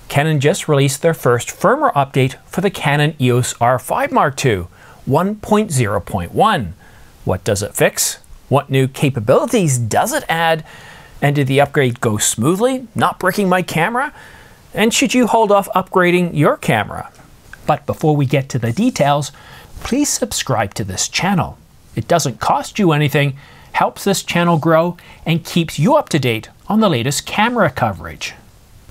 Canon just released their first firmware update for the Canon EOS R5 Mark II, 1.0.1. What does it fix? What new capabilities does it add? And did the upgrade go smoothly, not breaking my camera? And should you hold off upgrading your camera? But before we get to the details, please subscribe to this channel. It doesn't cost you anything, helps this channel grow, and keeps you up to date on the latest camera coverage.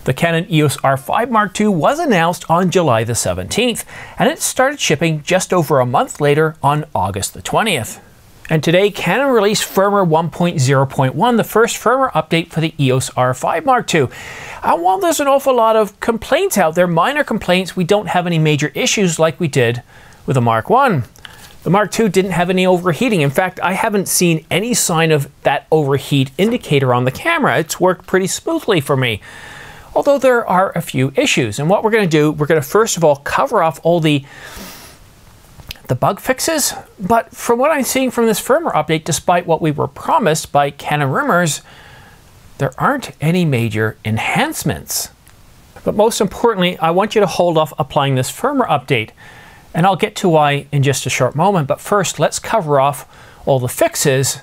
The Canon EOS R5 Mark II was announced on July the 17th, and it started shipping just over a month later on August the 20th. And today, Canon released firmware 1.0.1, the first firmware update for the EOS R5 Mark II. And while there's an awful lot of complaints out there, minor complaints, we don't have any major issues like we did with the Mark I. The Mark II didn't have any overheating. In fact, I haven't seen any sign of that overheat indicator on the camera. It's worked pretty smoothly for me. Although there are a few issues. And what we're going to do, we're going to first of all cover off all the bug fixes. But from what I'm seeing from this firmware update, despite what we were promised by Canon rumors, there aren't any major enhancements. But most importantly, I want you to hold off applying this firmware update. And I'll get to why in just a short moment. But first, let's cover off all the fixes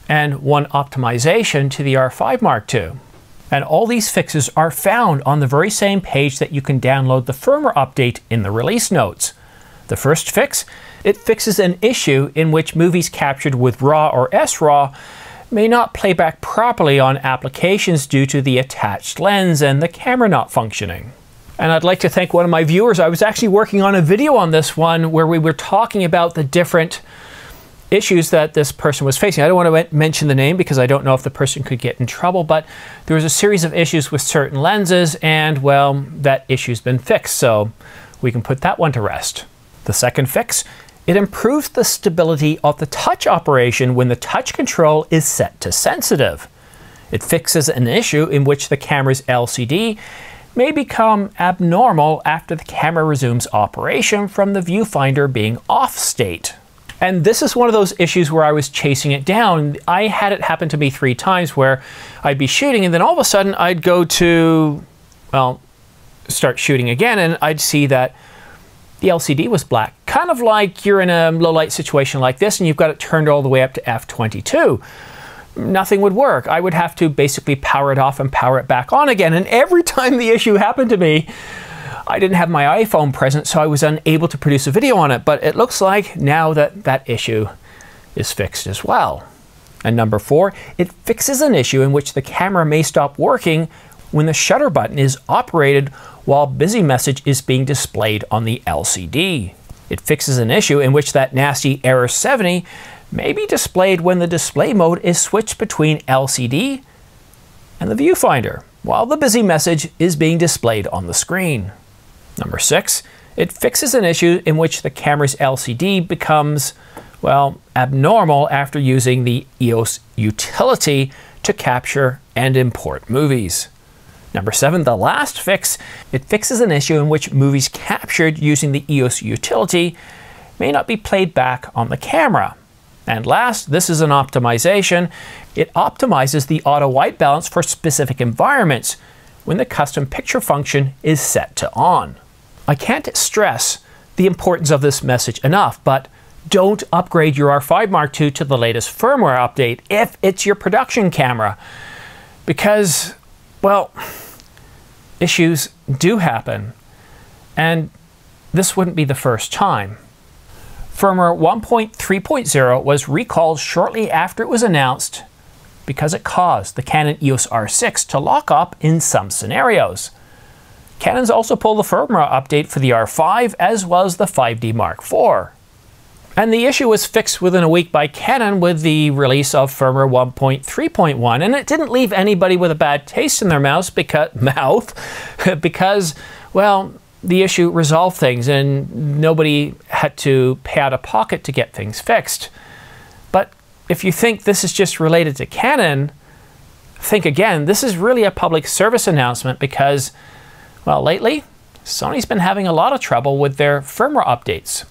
and one optimization to the R5 Mark II. And all these fixes are found on the very same page that you can download the firmware update in the release notes. The first fix, it fixes an issue in which movies captured with RAW or SRAW may not play back properly on applications due to the attached lens and the camera not functioning. And I'd like to thank one of my viewers. I was actually working on a video on this one where we were talking about the different issues that this person was facing. I don't want to mention the name because I don't know if the person could get in trouble, but there was a series of issues with certain lenses, and well, that issue's been fixed, so we can put that one to rest. The second fix, it improves the stability of the touch operation when the touch control is set to sensitive. It fixes an issue in which the camera's LCD may become abnormal after the camera resumes operation from the viewfinder being off state. And this is one of those issues where I was chasing it down. I had it happen to me 3 times where I'd be shooting and then all of a sudden I'd go to, well, start shooting again and I'd see that the LCD was black. Kind of like you're in a low light situation like this and you've got it turned all the way up to f22. Nothing would work. I would have to basically power it off and power it back on again. And every time the issue happened to me, I didn't have my iPhone present, so I was unable to produce a video on it, but it looks like now that that issue is fixed as well. And number 4, it fixes an issue in which the camera may stop working when the shutter button is operated while busy message is being displayed on the LCD. It fixes an issue in which that nasty error 70 may be displayed when the display mode is switched between LCD and the viewfinder, while the busy message is being displayed on the screen. Number 6, it fixes an issue in which the camera's LCD becomes, well, abnormal after using the EOS utility to capture and import movies. Number 7, the last fix, it fixes an issue in which movies captured using the EOS utility may not be played back on the camera. And last, this is an optimization. It optimizes the auto white balance for specific environments when the custom picture function is set to on. I can't stress the importance of this message enough, but don't upgrade your R5 Mark II to the latest firmware update if it's your production camera, because, well, issues do happen, and this wouldn't be the first time. Firmware 1.3.0 was recalled shortly after it was announced because it caused the Canon EOS R6 to lock up in some scenarios. Canon's also pulled the firmware update for the R5 as well as the 5D Mark IV. And the issue was fixed within a week by Canon with the release of firmware 1.3.1, and it didn't leave anybody with a bad taste in their mouth because, well, the issue resolved things and nobody had to pay out of pocket to get things fixed. But if you think this is just related to Canon, think again. This is really a public service announcement because, well, lately, Sony's been having a lot of trouble with their firmware updates.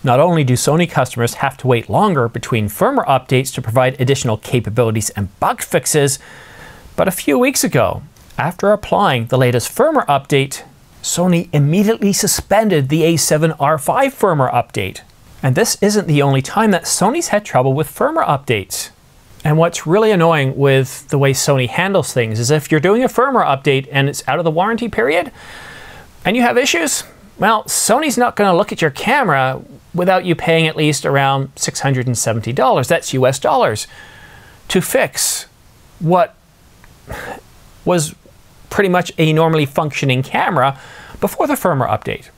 Not only do Sony customers have to wait longer between firmware updates to provide additional capabilities and bug fixes, but a few weeks ago, after applying the latest firmware update, Sony immediately suspended the A7R5 firmware update. And this isn't the only time that Sony's had trouble with firmware updates. And what's really annoying with the way Sony handles things is if you're doing a firmware update and it's out of the warranty period and you have issues, well, Sony's not going to look at your camera without you paying at least around $670, that's US dollars, to fix what was pretty much a normally functioning camera before the firmware update.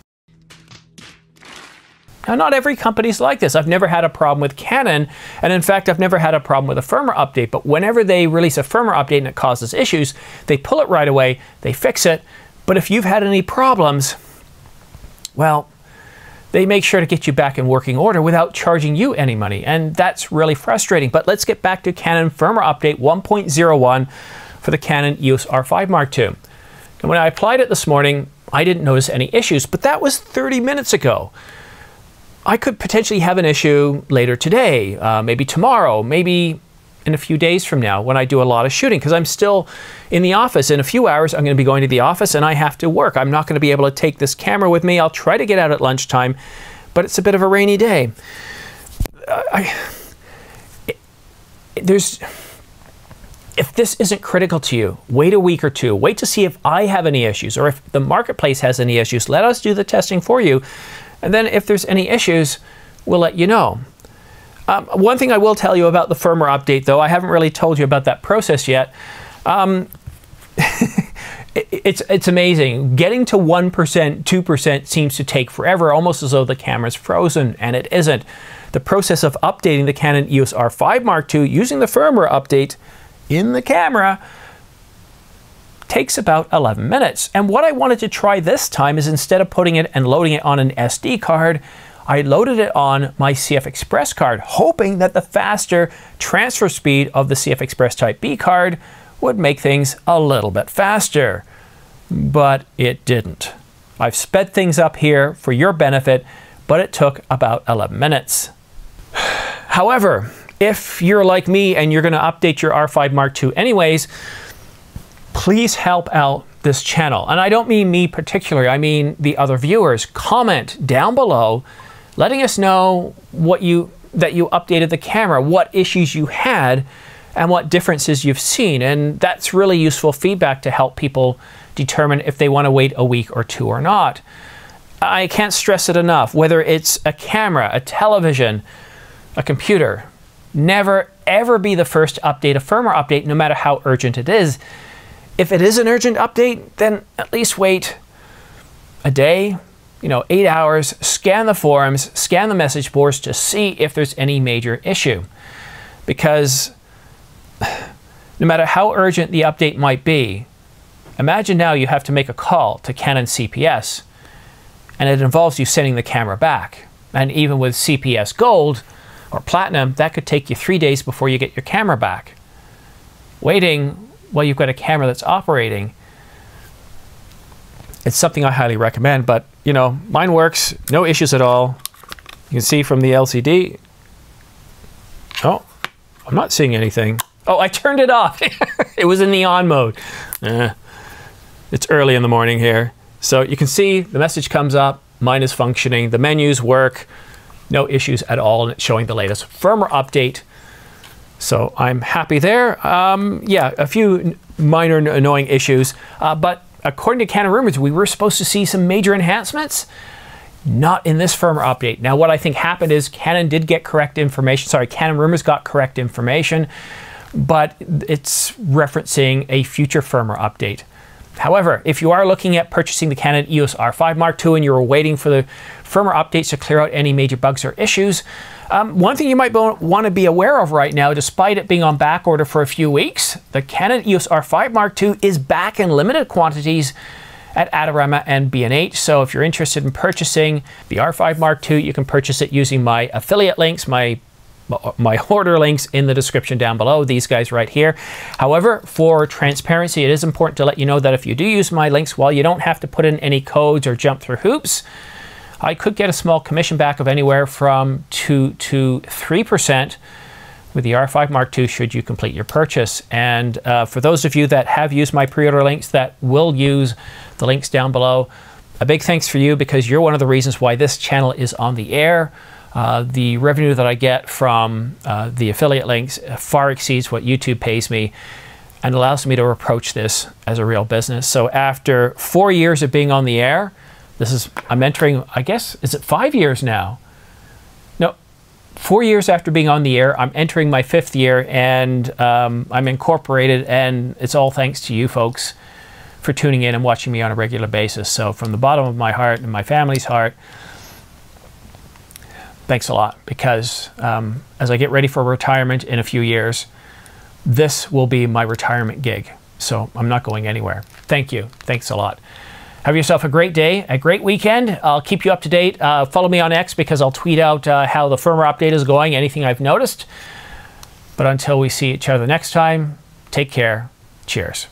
Now, not every company's like this. I've never had a problem with Canon, and in fact, I've never had a problem with a firmware update, but whenever they release a firmware update and it causes issues, they pull it right away, they fix it, but if you've had any problems, well, they make sure to get you back in working order without charging you any money, and that's really frustrating. But let's get back to Canon firmware update 1.01 for the Canon EOS R5 Mark II. And when I applied it this morning, I didn't notice any issues, but that was 30 minutes ago. I could potentially have an issue later today, maybe tomorrow, maybe in a few days from now when I do a lot of shooting, because I'm still in the office. In a few hours, I'm going to be going to the office and I have to work. I'm not going to be able to take this camera with me. I'll try to get out at lunchtime, but it's a bit of a rainy day. If this isn't critical to you, wait a week or two. Wait to see if I have any issues or if the marketplace has any issues. Let us do the testing for you. And then if there's any issues, we'll let you know. One thing I will tell you about the firmware update, though, I haven't really told you about that process yet. It's amazing. Getting to 1%, 2% seems to take forever, almost as though the camera's frozen, and it isn't. The process of updating the Canon EOS R5 Mark II using the firmware update in the camera takes about 11 minutes. And what I wanted to try this time is instead of putting it and loading it on an SD card, I loaded it on my CF Express card, hoping that the faster transfer speed of the CF Express Type B card would make things a little bit faster. But it didn't. I've sped things up here for your benefit, but it took about 11 minutes. However, if you're like me and you're going to update your R5 Mark II anyways, please help out this channel. And I don't mean me particularly, I mean the other viewers. Comment down below letting us know that you updated the camera, what issues you had, and what differences you've seen. And that's really useful feedback to help people determine if they want to wait a week or two or not. I can't stress it enough, whether it's a camera, a television, a computer, never ever be the first to update a firmware update, no matter how urgent it is. If it is an urgent update, then at least wait a day, 8 hours, scan the forums, scan the message boards to see if there's any major issue. Because no matter how urgent the update might be, imagine now you have to make a call to Canon CPS, and it involves you sending the camera back. And even with CPS Gold or Platinum, that could take you 3 days before you get your camera back. Waiting while you've got a camera that's operating, it's something I highly recommend. But mine works, no issues at all. You can see from the LCD. Oh, I'm not seeing anything. Oh, I turned it off. It was in the on mode. It's early in the morning here. So you can see the message comes up, mine is functioning, the menus work, no issues at all, and it's showing the latest firmware update. So I'm happy there. Yeah, a few minor annoying issues, but according to Canon rumors, we were supposed to see some major enhancements. Not in this firmware update. Now, what I think happened is Canon did get correct information. Sorry, Canon rumors got correct information, but it's referencing a future firmware update. However, if you are looking at purchasing the Canon EOS R5 Mark II and you're waiting for the firmware updates to clear out any major bugs or issues, one thing you might want to be aware of right now, despite it being on back order for a few weeks, the Canon EOS R5 Mark II is back in limited quantities at Adorama and B&H. So if you're interested in purchasing the R5 Mark II, you can purchase it using my affiliate links, my order links in the description down below, these guys right here. However, for transparency, it is important to let you know that if you do use my links, while you don't have to put in any codes or jump through hoops, I could get a small commission back of anywhere from 2 to 3% with the R5 Mark II should you complete your purchase. And for those of you that have used my pre-order links that will use the links down below, A big thanks for you, because you're one of the reasons why this channel is on the air. The revenue that I get from the affiliate links far exceeds what YouTube pays me, and allows me to approach this as a real business. So after 4 years of being on the air, I'm entering, I guess, is it 5 years now? No, 4 years after being on the air, I'm entering my 5th year, and I'm incorporated, and it's all thanks to you folks for tuning in and watching me on a regular basis. So from the bottom of my heart and my family's heart, thanks a lot, because as I get ready for retirement in a few years, this will be my retirement gig. So I'm not going anywhere. Thank you. Thanks a lot. Have yourself a great day, a great weekend. I'll keep you up to date. Follow me on X, because I'll tweet out how the firmware update is going, anything I've noticed. But until we see each other next time, take care. Cheers.